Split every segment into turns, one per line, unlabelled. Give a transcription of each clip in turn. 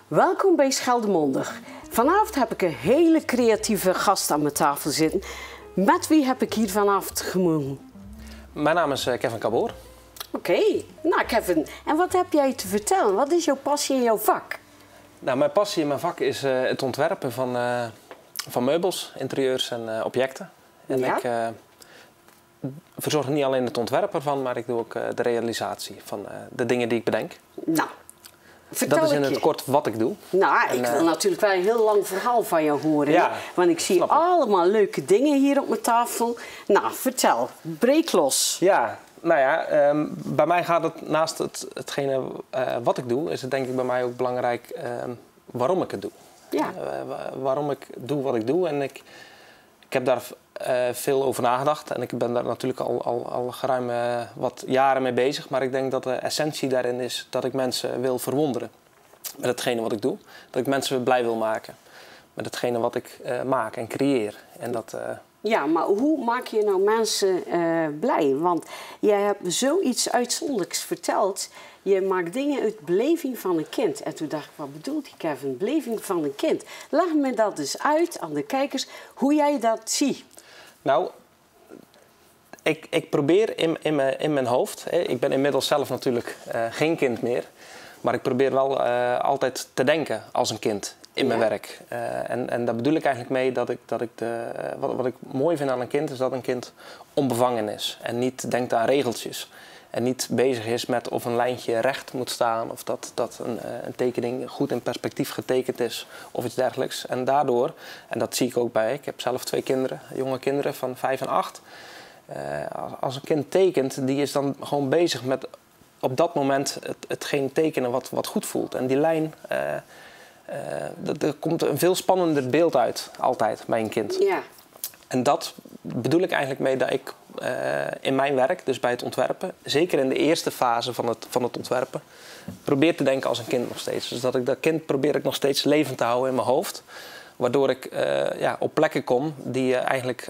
Welkom bij Scheldemondig. Vanavond heb ik een hele creatieve gast aan mijn tafel zitten. Met wie heb ik hier vanavond gemogen?
Mijn naam is Kevin Caboor.
Oké, nou Kevin, en wat heb jij te vertellen? Wat is jouw passie in jouw vak?
Nou, mijn passie in mijn vak is het ontwerpen van meubels, interieurs en objecten. En
ja?
ik verzorg niet alleen het ontwerp ervan, maar ik doe ook de realisatie van de dingen die ik bedenk.
Nou, vertel
dat is in
ik
het kort wat ik doe.
Nou, ik wil natuurlijk wel een heel lang verhaal van jou horen.
Ja,
want ik zie allemaal leuke dingen hier op mijn tafel. Nou, vertel, breek los.
Ja, nou ja, bij mij gaat het naast hetgene wat ik doe, is het denk ik bij mij ook belangrijk waarom ik het doe.
Ja.
Waarom ik doe wat ik doe. En ik heb daar veel over nagedacht. En ik ben daar natuurlijk al geruim wat jaren mee bezig. Maar ik denk dat de essentie daarin is dat ik mensen wil verwonderen met hetgene wat ik doe. Dat ik mensen blij wil maken met hetgene wat ik maak en creëer. En dat...
Ja, maar hoe maak je nou mensen blij? Want jij hebt zoiets uitzonderlijks verteld. Je maakt dingen uit beleving van een kind. En toen dacht ik, wat bedoelt je, Kevin? Beleving van een kind. Leg me dat dus uit aan de kijkers, hoe jij dat ziet.
Nou, ik probeer in mijn hoofd... Ik ben inmiddels zelf natuurlijk geen kind meer. Maar ik probeer wel altijd te denken als een kind in mijn werk. En daar bedoel ik eigenlijk mee dat ik wat ik mooi vind aan een kind is dat een kind onbevangen is. En niet denkt aan regeltjes. En niet bezig is met of een lijntje recht moet staan. Of dat een tekening goed in perspectief getekend is. Of iets dergelijks. En daardoor, en dat zie ik ook bij, ik heb zelf 2 kinderen, jonge kinderen van 5 en 8. Als een kind tekent, die is dan gewoon bezig met op dat moment hetgeen tekenen wat goed voelt. En die lijn... er komt een veel spannender beeld uit, altijd, bij een kind.
Ja.
En dat bedoel ik eigenlijk mee dat ik in mijn werk, dus bij het ontwerpen, zeker in de eerste fase van het ontwerpen, probeer te denken als een kind nog steeds. Dus dat kind probeer ik nog steeds levend te houden in mijn hoofd. Waardoor ik op plekken kom die je eigenlijk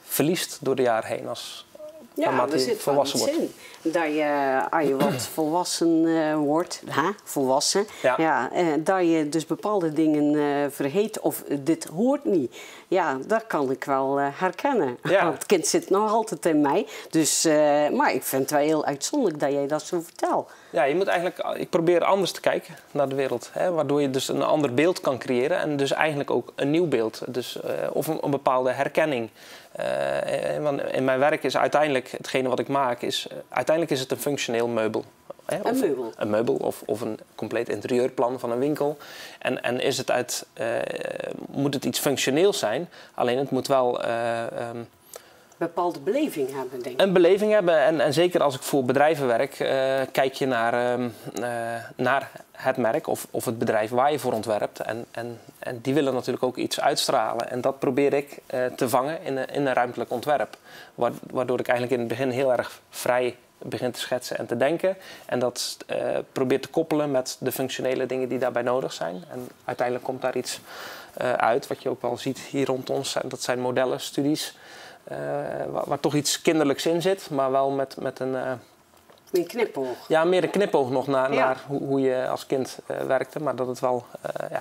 verliest door de jaren heen als
er zit
volwassen
wel iets
wordt.
in. Dat je, als je wat volwassen wordt, volwassen, dat je dus bepaalde dingen vergeet of dit hoort niet. Ja, dat kan ik wel herkennen.
Ja.
Want het kind zit nog altijd in mij. Dus, maar ik vind het wel heel uitzonderlijk dat jij dat zo vertelt.
Ja, je moet eigenlijk, ik probeer anders te kijken naar de wereld. Hè, waardoor je dus een ander beeld kan creëren. En dus eigenlijk ook een nieuw beeld. Dus, of een bepaalde herkenning. Want in mijn werk is uiteindelijk, hetgene wat ik maak, uiteindelijk is het een functioneel meubel. Hè?
Een meubel?
Een meubel of een compleet interieurplan van een winkel. En is het moet het iets functioneels zijn, alleen het moet wel...
bepaalde beleving hebben, denk ik.
Een beleving hebben. En zeker als ik voor bedrijven werk, kijk je naar het merk of het bedrijf waar je voor ontwerpt. En die willen natuurlijk ook iets uitstralen. En dat probeer ik te vangen in een ruimtelijk ontwerp. Waardoor ik eigenlijk in het begin heel erg vrij begin te schetsen en te denken. En dat probeer te koppelen met de functionele dingen die daarbij nodig zijn. En uiteindelijk komt daar iets uit, wat je ook wel ziet hier rond ons. En dat zijn modellen, studies. Waar toch iets kinderlijks in zit, maar wel met een...
Een knipoog.
Ja, meer een knipoog nog naar hoe je als kind werkte. Maar dat het wel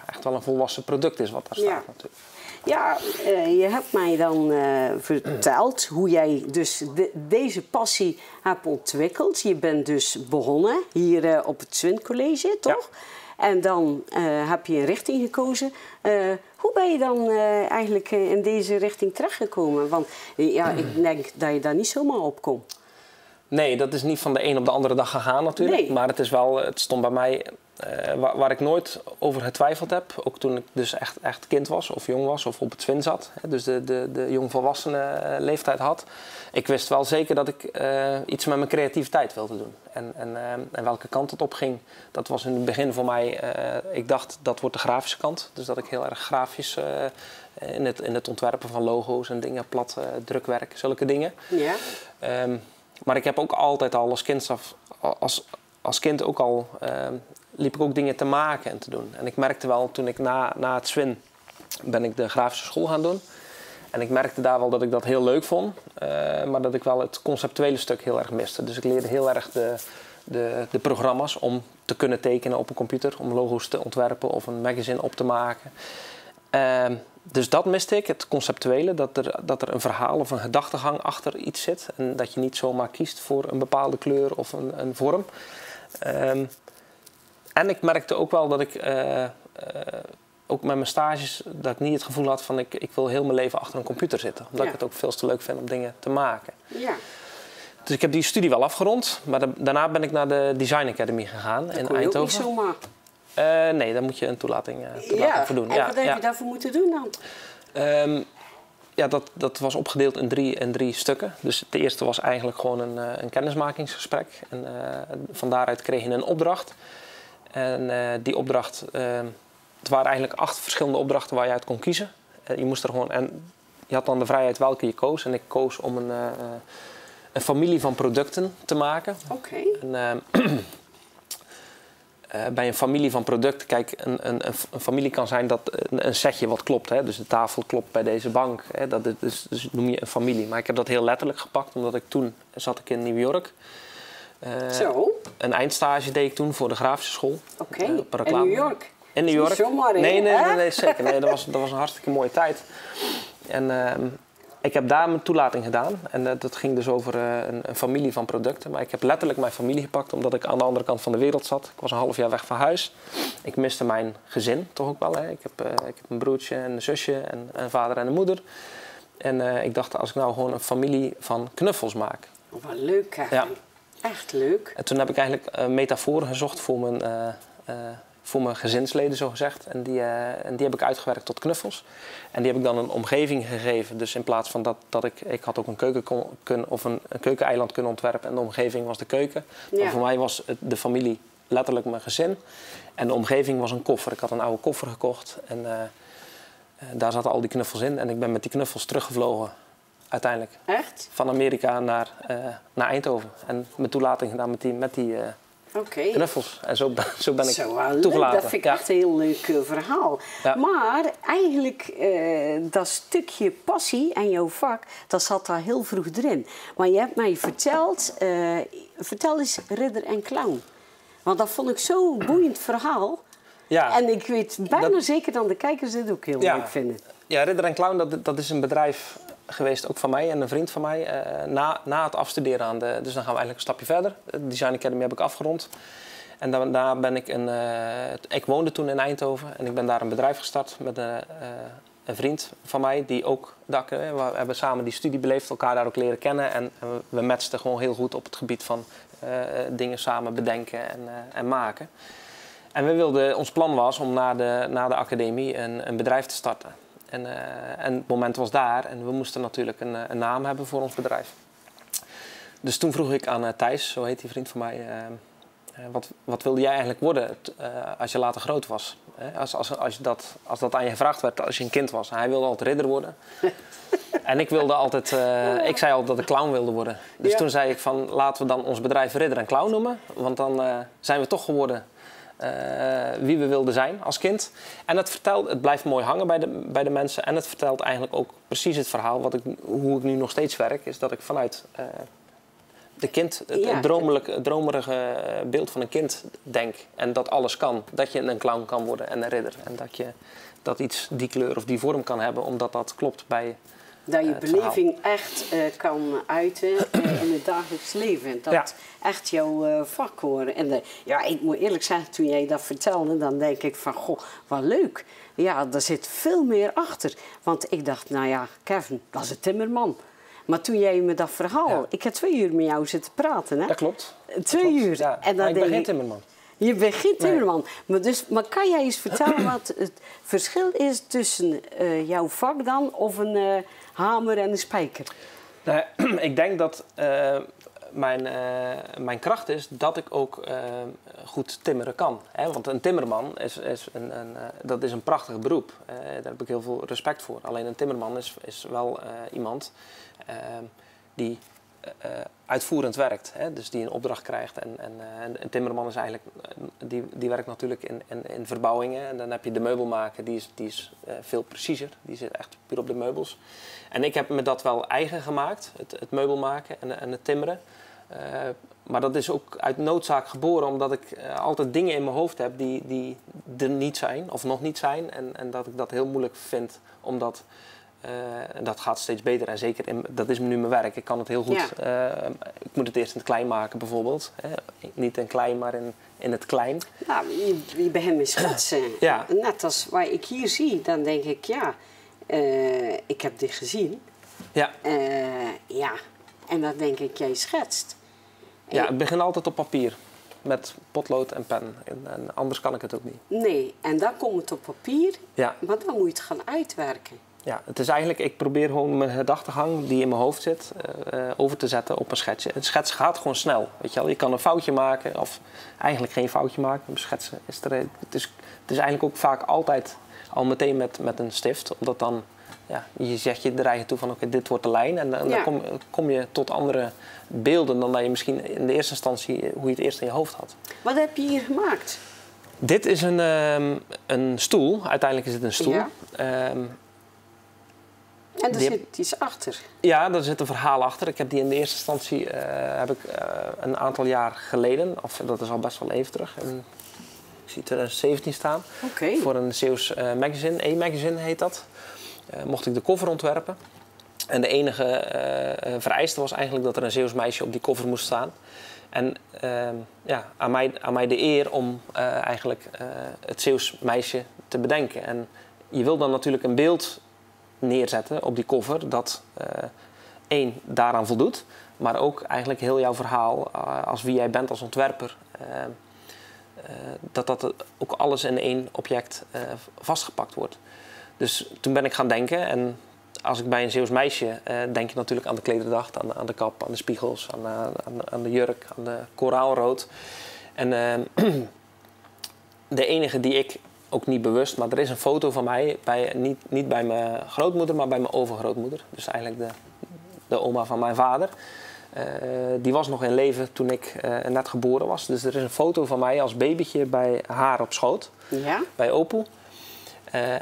echt wel een volwassen product is wat daar staat natuurlijk.
Ja, je hebt mij dan verteld hoe jij dus deze passie hebt ontwikkeld. Je bent dus begonnen hier op het Zwin College, toch? Ja. En dan heb je een richting gekozen. Hoe ben je dan eigenlijk in deze richting terechtgekomen? Want ik denk dat je daar niet zomaar op komt.
Nee, dat is niet van de een op de andere dag gegaan natuurlijk. Nee. Maar het stond bij mij waar ik nooit over getwijfeld heb. Ook toen ik dus echt kind was of jong was of op het Zwin zat. Dus de jongvolwassene leeftijd had. Ik wist wel zeker dat ik iets met mijn creativiteit wilde doen. En welke kant het op ging, dat was in het begin voor mij... ik dacht, dat wordt de grafische kant. Dus dat ik heel erg grafisch in het ontwerpen van logo's en dingen, plat drukwerk, zulke dingen. Ja. Maar ik heb ook altijd al als kind ook al liep ik ook dingen te maken en te doen. En ik merkte wel toen ik na het Zwin ben ik de grafische school gaan doen. En ik merkte daar wel dat ik dat heel leuk vond. Maar dat ik wel het conceptuele stuk heel erg miste. Dus ik leerde heel erg de programma's om te kunnen tekenen op een computer. Om logo's te ontwerpen of een magazine op te maken. Dus dat miste ik, het conceptuele. Dat er een verhaal of een gedachtegang achter iets zit. En dat je niet zomaar kiest voor een bepaalde kleur of een vorm. En ik merkte ook wel dat ik... ook met mijn stages, dat ik niet het gevoel had van ik wil heel mijn leven achter een computer zitten. Omdat ik het ook veel te leuk vind om dingen te maken. Ja. Dus ik heb die studie wel afgerond. Maar daarna ben ik naar de Design Academy gegaan in Eindhoven. Dat kon
je ook niet zomaar?
Nee, daar moet je een toelating voor doen.
En wat heb je daarvoor moeten doen dan?
Dat was opgedeeld in drie stukken. Dus het eerste was eigenlijk gewoon een kennismakingsgesprek. En van daaruit kreeg je een opdracht. En die opdracht... Het waren eigenlijk 8 verschillende opdrachten waar je uit kon kiezen. Je moest er gewoon, en je had dan de vrijheid welke je koos. En ik koos om een familie van producten te maken.
Oké.
Bij een familie van producten, kijk, een familie kan zijn dat een setje wat klopt. Hè? Dus de tafel klopt bij deze bank. Hè? Dus noem je een familie. Maar ik heb dat heel letterlijk gepakt, omdat ik toen zat ik in New York.
Zo?
Een eindstage deed ik toen voor de grafische school.
Oké, in New York?
In New York.
Zomaar,
nee, zeker. Nee, dat was een hartstikke mooie tijd. En ik heb daar mijn toelating gedaan. En dat ging dus over een familie van producten. Maar ik heb letterlijk mijn familie gepakt, omdat ik aan de andere kant van de wereld zat. Ik was een half jaar weg van huis. Ik miste mijn gezin toch ook wel. Hè. Ik heb een broertje en een zusje en een vader en een moeder. En ik dacht, als ik nou gewoon een familie van knuffels maak.
Oh, wat leuk hè. Ja. Echt leuk.
En toen heb ik eigenlijk metaforen gezocht voor mijn gezinsleden, zo gezegd. En die heb ik uitgewerkt tot knuffels. En die heb ik dan een omgeving gegeven. Dus in plaats van dat ik had ook een keukeneiland kunnen ontwerpen. En de omgeving was de keuken. Ja. Maar voor mij was de familie letterlijk mijn gezin. En de omgeving was een koffer. Ik had een oude koffer gekocht. En daar zaten al die knuffels in. En ik ben met die knuffels teruggevlogen. Uiteindelijk.
Echt?
Van Amerika naar Eindhoven. En mijn toelating gedaan met die knuffels. En zo ben ik toegelaten.
Dat vind ik echt een heel leuk verhaal. Ja. Maar eigenlijk, dat stukje passie en jouw vak, dat zat daar heel vroeg erin. Maar je hebt mij verteld, vertel eens Ridder en Clown. Want dat vond ik zo'n boeiend verhaal. Ja. En ik weet bijna zeker dat de kijkers dit ook heel leuk vinden.
Ja, Ridder en Clown, dat is een bedrijf geweest, ook van mij en een vriend van mij, na het afstuderen dus dan gaan we eigenlijk een stapje verder. De Design Academy heb ik afgerond. En daarna ben ik ik woonde toen in Eindhoven en ik ben daar een bedrijf gestart met een vriend van mij die ook, we hebben samen die studie beleefd, elkaar daar ook leren kennen en we matchten gewoon heel goed op het gebied van dingen samen bedenken en maken. En ons plan was om na de academie een bedrijf te starten. En het moment was daar en we moesten natuurlijk een naam hebben voor ons bedrijf. Dus toen vroeg ik aan Thijs, zo heet die vriend van mij, wat wilde jij eigenlijk worden als je later groot was? Als dat aan je gevraagd werd als je een kind was. En hij wilde altijd ridder worden. En ik wilde altijd, ik zei altijd dat ik clown wilde worden. Dus toen zei ik van laten we dan ons bedrijf Ridder en Clown noemen. Want dan zijn we toch geworden wie we wilden zijn als kind. En het blijft mooi hangen bij de mensen. En het vertelt eigenlijk ook precies het verhaal hoe ik nu nog steeds werk. Is dat ik vanuit het dromerige beeld van een kind denk. En dat alles kan. Dat je een clown kan worden en een ridder. En dat iets die kleur of die vorm kan hebben. Omdat dat klopt bij
dat je beleving echt kan uiten in het dagelijks leven. Dat echt jouw vak horen. En ik moet eerlijk zeggen, toen jij dat vertelde, dan denk ik van, goh, wat leuk. Ja, daar zit veel meer achter. Want ik dacht, nou ja, Kevin, dat is een timmerman. Maar toen jij me dat verhaal... Ik heb 2 uur met jou zitten praten, hè?
Dat klopt.
2 uur.
Ja. En dan ik ben geen timmerman.
Je bent geen timmerman. Nee. Maar kan jij eens vertellen wat het verschil is tussen jouw vak dan of een hamer en een spijker?
Nou, ik denk dat mijn kracht is dat ik ook goed timmeren kan. Hè? Want een timmerman dat is een prachtig beroep. Daar heb ik heel veel respect voor. Alleen een timmerman is wel iemand die uitvoerend werkt. Hè? Dus die een opdracht krijgt. En een timmerman is eigenlijk, die werkt natuurlijk in verbouwingen. En dan heb je de meubelmaker, die is veel preciezer. Die zit echt puur op de meubels. En ik heb me dat wel eigen gemaakt, het meubelmaken en het timmeren. Maar dat is ook uit noodzaak geboren, omdat ik altijd dingen in mijn hoofd heb die er niet zijn of nog niet zijn. En dat ik dat heel moeilijk vind, omdat dat gaat steeds beter. En zeker, dat is nu mijn werk. Ik kan het heel goed. Ja. Ik moet het eerst in het klein maken bijvoorbeeld. Niet in klein, maar in het klein.
Nou, je begint met schetsen. Ja. Net als wat ik hier zie, dan denk ik, ik heb dit gezien. Ja. En dan denk ik, jij schetst.
Ja, ik begin altijd op papier. Met potlood en pen. En anders kan ik het ook niet.
Nee, en dan komt het op papier. Ja. Maar dan moet je het gaan uitwerken.
Ja, het is eigenlijk, ik probeer gewoon mijn gedachtegang die in mijn hoofd zit, over te zetten op een schetsje. Het schetsen gaat gewoon snel, weet je wel. Je kan een foutje maken, of eigenlijk geen foutje maken. Schetsen is het is eigenlijk ook vaak altijd al meteen met een stift. Omdat dan, je zegt je er eigen toe van, oké, dit wordt de lijn. En dan kom je tot andere beelden dan dat je misschien in de eerste instantie, hoe je het eerst in je hoofd had.
Wat heb je hier gemaakt?
Dit is een stoel. Uiteindelijk is het een stoel. Ja.
En er zit iets achter.
Ja, er zit een verhaal achter. Ik heb die in de eerste instantie een aantal jaar geleden, of dat is al best wel even terug, ik zie 2017 staan.
Okay.
Voor een Zeeuws magazine, E-magazine heet dat. Mocht ik de cover ontwerpen. En de enige vereiste was eigenlijk dat er een Zeeuws meisje op die cover moest staan. En aan mij de eer om eigenlijk het Zeeuws meisje te bedenken. En je wil dan natuurlijk een beeld neerzetten op die cover dat daaraan voldoet, maar ook eigenlijk heel jouw verhaal als wie jij bent als ontwerper, dat ook alles in één object vastgepakt wordt. Dus toen ben ik gaan denken, en als ik bij een Zeeuws meisje denk je natuurlijk aan de klederdracht, aan de kap, aan de spiegels, aan de jurk, aan de koraalrood. En de enige die ik ook niet bewust, maar er is een foto van mij, niet bij mijn grootmoeder, maar bij mijn overgrootmoeder. Dus eigenlijk de oma van mijn vader. Die was nog in leven toen ik net geboren was. Dus er is een foto van mij als babytje bij haar op schoot. Ja. Bij Opel.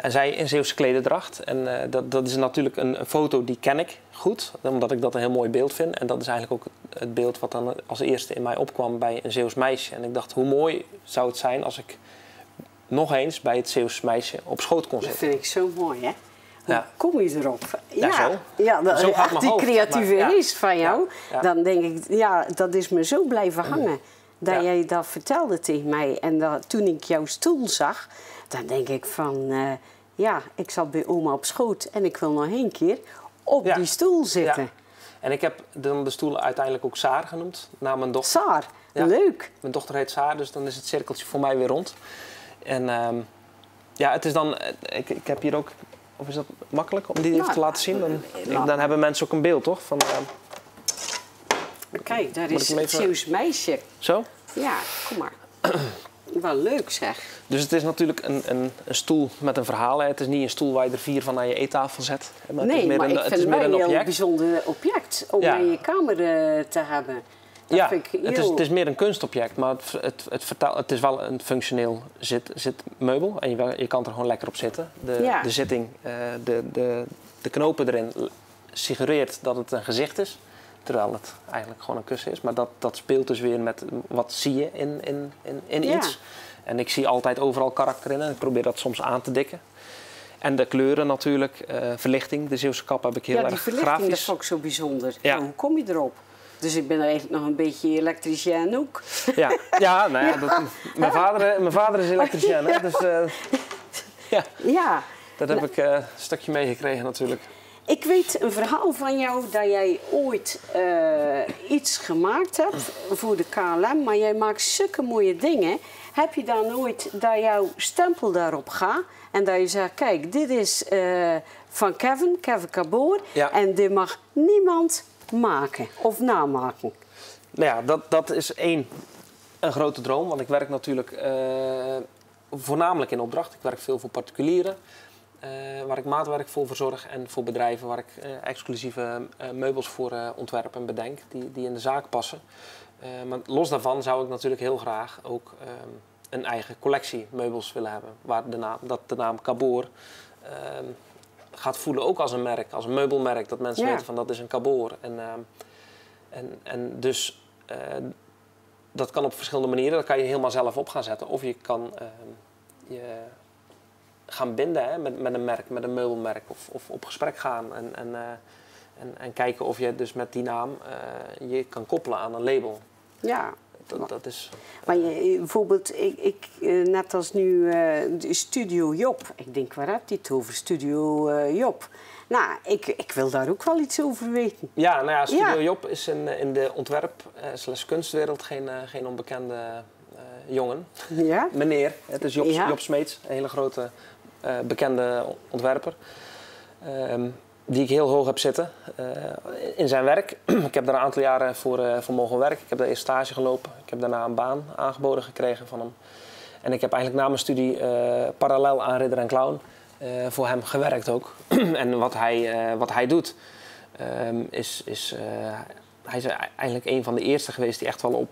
En zij in Zeeuwse klederdracht. En dat is natuurlijk een foto die ken ik goed. Omdat ik dat een heel mooi beeld vind. En dat is eigenlijk ook het beeld wat dan als eerste in mij opkwam bij een Zeeuws meisje. En ik dacht, hoe mooi zou het zijn als ik nog eens bij het Zeeuws meisje op schoot kon zitten.
Dat vind ik zo mooi, hè? Hoe kom je erop?
Zo gaat mijn
die
hoofd,
creatieve geest van jou. Dan denk ik, dat is me zo blijven hangen. Dat jij dat vertelde tegen mij. En toen ik jouw stoel zag, dan denk ik van, ik zat bij oma op schoot en ik wil nog één keer op die stoel zitten. Ja.
En ik heb dan de stoel uiteindelijk ook Saar genoemd, naar mijn dochter.
Saar, leuk.
Mijn dochter heet Saar, dus dan is het cirkeltje voor mij weer rond. En het is dan, ik heb hier ook, of is dat makkelijk om die even te laten zien? Dan hebben mensen ook een beeld, toch? Van,
kijk, daar is het Zeeuws meisje.
Zo?
Ja, kom maar. Wel leuk zeg.
Dus het is natuurlijk een stoel met een verhaal. Hè. Het is niet een stoel waar je er 4 van naar je eettafel zet.
Maar nee, het is meer ik vind het een heel bijzonder object om in je kamer te hebben. Dat vind ik heel...
het is meer een kunstobject, maar het is wel een functioneel zitmeubel. En je kan er gewoon lekker op zitten. De zitting, de knopen erin suggereert dat het een gezicht is. Terwijl het eigenlijk gewoon een kussen is. Maar dat speelt dus weer met wat zie je in iets. En ik zie altijd overal karakter in en ik probeer dat soms aan te dikken. En de kleuren natuurlijk, verlichting. De Zeeuwse kap heb ik heel erg grafisch.
Ja, die verlichting, dat is ook zo bijzonder. Ja. Hoe kom je erop? Dus ik ben er eigenlijk nog een beetje elektricien ook.
Mijn vader is elektricien. Hè? Dus, dat heb ik een stukje meegekregen natuurlijk.
Ik weet een verhaal van jou dat jij ooit iets gemaakt hebt voor de KLM, maar jij maakt zulke mooie dingen. Heb je dan nooit dat jouw stempel daarop gaat en dat je zegt, kijk, dit is van Kevin Kaboor en dit mag niemand maken of namaken?
Nou ja, dat is een grote droom, want ik werk natuurlijk voornamelijk in opdracht. Ik werk veel voor particulieren. Waar ik maatwerk voor verzorg en voor bedrijven waar ik exclusieve meubels voor ontwerp en bedenk die in de zaak passen. Maar los daarvan zou ik natuurlijk heel graag ook een eigen collectie meubels willen hebben. Waar de naam Kaboor gaat voelen ook als een merk, als een meubelmerk. Dat mensen weten van dat is een Kaboor. En dus dat kan op verschillende manieren. Dat kan je helemaal zelf op gaan zetten. Of je kan je gaan binden, hè, met een merk, met een meubelmerk. Of op gesprek gaan en kijken of je dus met die naam je kan koppelen aan een label.
Ja.
Dat is...
Maar bijvoorbeeld, net als nu de Studio Job. Ik denk, waar heb je het over? Studio Job. Nou, ik wil daar ook wel iets over weten.
Ja, nou ja, Studio Job is in de ontwerp/kunstwereld geen onbekende jongen.
Ja?
Meneer, het is Job Smeets, een hele grote bekende ontwerper. Die ik heel hoog heb zitten in zijn werk. Ik heb daar een aantal jaren voor mogen werken. Ik heb daar eerst stage gelopen. Ik heb daarna een baan aangeboden gekregen van hem. En ik heb eigenlijk na mijn studie parallel aan Ridder en Clown voor hem gewerkt ook. En wat hij doet hij is eigenlijk een van de eerste geweest die echt wel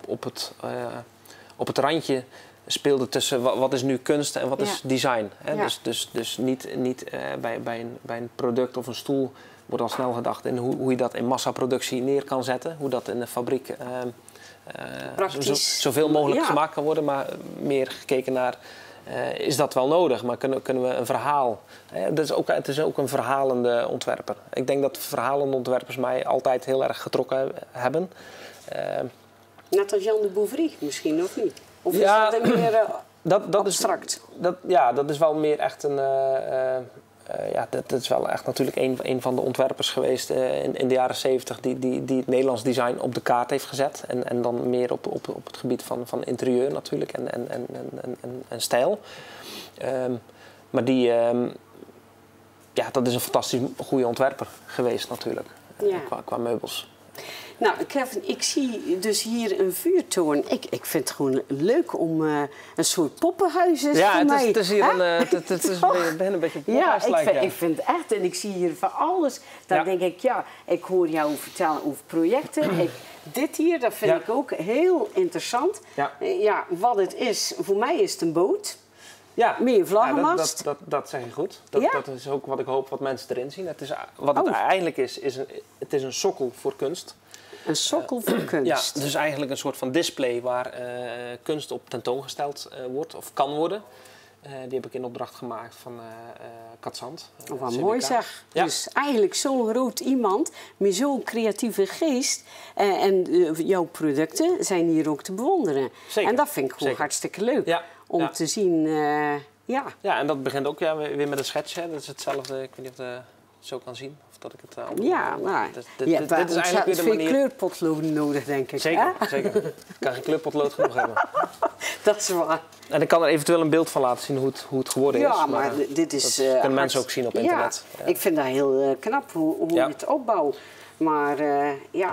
op het randje speelde tussen wat is nu kunst en wat is design. Hè? Ja. Dus niet bij een product of een stoel wordt al snel gedacht in hoe je dat in massaproductie neer kan zetten. Hoe dat in de fabriek zoveel mogelijk gemaakt kan worden. Maar meer gekeken naar, is dat wel nodig? Maar kunnen we een verhaal... Het is ook een verhalende ontwerper. Ik denk dat verhalende ontwerpers mij altijd heel erg getrokken hebben.
Net als Jan de Bouvry misschien, of niet? Of is dat meer abstract?
Dat is wel meer echt een... dat is wel echt natuurlijk een van de ontwerpers geweest in de jaren 70 die het Nederlands design op de kaart heeft gezet. En dan meer op het gebied van interieur natuurlijk en stijl. Maar dat is een fantastisch goede ontwerper geweest natuurlijk. Qua meubels.
Nou, Kevin, ik zie dus hier een vuurtoren. Ik vind het gewoon leuk om een soort poppenhuis is voor mij.
Het is hier een beetje poppenhuis.
Ik vind het echt. En ik zie hier van alles. Dan denk ik, ik hoor jou vertellen over projecten. Dit hier, dat vind ik ook heel interessant. Wat het is, voor mij is het een boot.
Ja,
meer vlaggenmast.
Dat zeg je goed. Dat is ook wat ik hoop wat mensen erin zien. Het eigenlijk is het is een sokkel voor kunst.
Een sokkel voor kunst?
Ja, dus eigenlijk een soort van display waar kunst op tentoongesteld wordt of kan worden. Die heb ik in opdracht gemaakt van Katzand.
Wat mooi zeg. Ja. Dus eigenlijk zo'n groot iemand met zo'n creatieve geest. En jouw producten zijn hier ook te bewonderen.
Zeker.
En dat vind ik gewoon hartstikke leuk om te zien.
Ja, en dat begint ook weer met een schets. Hè. Dat is hetzelfde. Ik weet niet of je het zo kan zien. Of dat ik het
dit is eigenlijk weer de manier... kleurpotloden nodig, denk ik.
Zeker. Ik kan geen kleurpotlood genoeg hebben.
Dat is waar.
En ik kan er eventueel een beeld van laten zien hoe het geworden is.
Ja, maar dit is...
Dat kunnen mensen ook zien op internet.
Ja, ik vind dat heel knap hoe je het opbouwt. Maar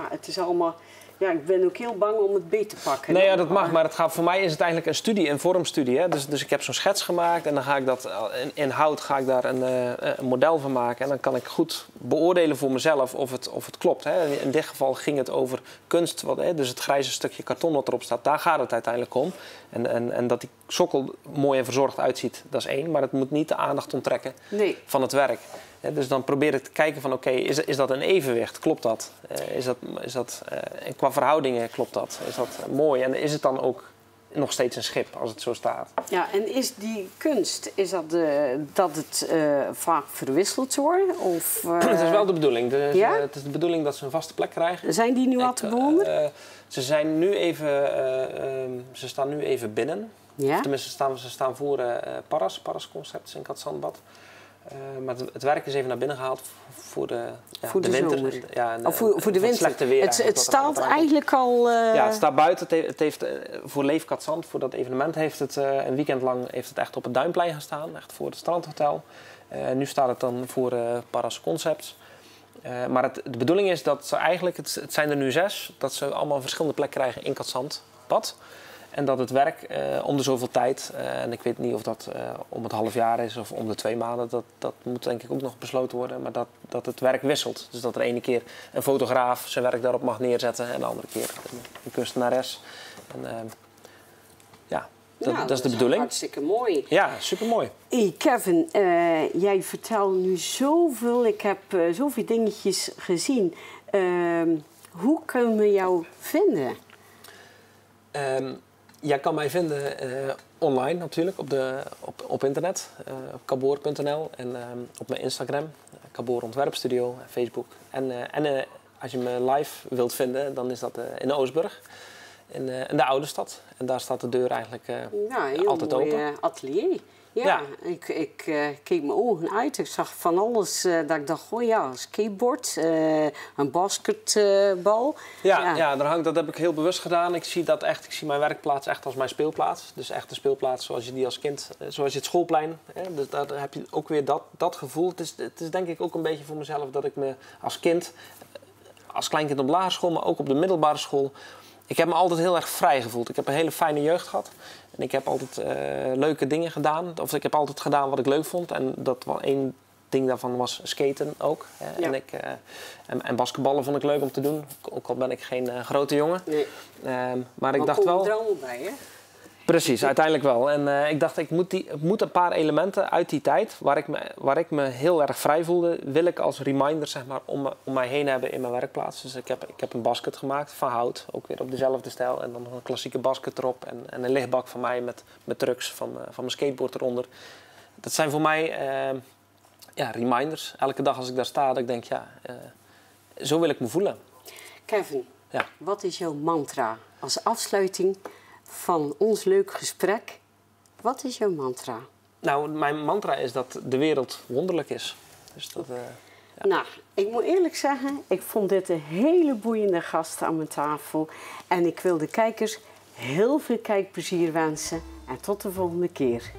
het is allemaal... Ja, ik ben ook heel bang om het beet te pakken.
Nee, dat mag, maar voor mij is het eigenlijk een studie, een vormstudie. Hè? Dus ik heb zo'n schets gemaakt en dan ga ik dat in hout ga ik daar een model van maken. En dan kan ik goed beoordelen voor mezelf of het klopt. Hè? In dit geval ging het over kunst, dus het grijze stukje karton wat erop staat, daar gaat het uiteindelijk om. En dat die sokkel mooi en verzorgd uitziet, dat is één. Maar het moet niet de aandacht onttrekken van het werk. Ja, dus dan probeer ik te kijken van is dat een evenwicht? Klopt dat? En qua verhoudingen klopt dat? Is dat mooi? En is het dan ook nog steeds een schip als het zo staat?
Ja, en is die kunst, is dat het vaak verwisseld wordt? Of,
het is wel de bedoeling. Het is de bedoeling dat ze een vaste plek krijgen.
Zijn die nu al te bewonderen?
Ze staan nu even binnen. Ja? Of tenminste, ze staan voor Paras Concepts in Katzandbad. Maar het werk is even naar binnen gehaald voor de winter.
Voor de winter.
Slechte weer.
Het staat eigenlijk al...
Ja, het staat buiten. Het heeft, voor Leef Katzand, voor dat evenement, heeft het een weekend lang echt op het Duinplein gestaan. Echt voor het strandhotel. Nu staat het dan voor Paras Concepts. Maar de bedoeling is dat ze eigenlijk, het zijn er nu 6, dat ze allemaal een verschillende plek krijgen in Katzandbad. En dat het werk om de zoveel tijd, en ik weet niet of dat om het half jaar is of om de 2 maanden, dat moet denk ik ook nog besloten worden, maar dat het werk wisselt. Dus dat er ene keer een fotograaf zijn werk daarop mag neerzetten en de andere keer een kunstenares. Dat is de bedoeling.
Hartstikke mooi.
Ja, supermooi.
Hey Kevin, jij vertelt nu zoveel, ik heb zoveel dingetjes gezien. Hoe kunnen we jou vinden?
Jij kan mij vinden online natuurlijk, op internet, op kaboor.nl en op mijn Instagram, Kaboor Ontwerpstudio, Facebook. En als je me live wilt vinden, dan is dat in Oostburg, in de oude stad. En daar staat de deur eigenlijk altijd open.
Heel mooi atelier. Ja. Ik keek mijn ogen uit. Ik zag van alles dat ik dacht, skateboard, een basketbal.
Ja, dat heb ik heel bewust gedaan. Ik zie mijn werkplaats echt als mijn speelplaats. Dus echt een speelplaats zoals je die als kind, zoals je het schoolplein. Dus daar heb je ook weer dat gevoel. Het is denk ik ook een beetje voor mezelf dat ik me als kind, als kleinkind op lagere school, maar ook op de middelbare school, ik heb me altijd heel erg vrij gevoeld. Ik heb een hele fijne jeugd gehad. En ik heb altijd leuke dingen gedaan. Of ik heb altijd gedaan wat ik leuk vond. En dat was één ding daarvan was skaten ook. Ja. En basketballen vond ik leuk om te doen. Ook al ben ik geen grote jongen. Nee. Maar ik dacht wel...
er allemaal bij, hè?
Precies, uiteindelijk wel. En ik dacht, ik moet een paar elementen uit die tijd, waar ik me heel erg vrij voelde, wil ik als reminder zeg maar, om mij heen hebben in mijn werkplaats. Dus ik heb een basket gemaakt van hout, ook weer op dezelfde stijl. En dan nog een klassieke basket erop en een lichtbak van mij met trucks van mijn skateboard eronder. Dat zijn voor mij reminders. Elke dag als ik daar sta, dat ik denk, zo wil ik me voelen.
Kevin, wat is jouw mantra als afsluiting van ons leuk gesprek? Wat is jouw mantra?
Nou, mijn mantra is dat de wereld wonderlijk is. Dus dat,
Nou, ik moet eerlijk zeggen, ik vond dit een hele boeiende gast aan mijn tafel. En ik wil de kijkers heel veel kijkplezier wensen. En tot de volgende keer.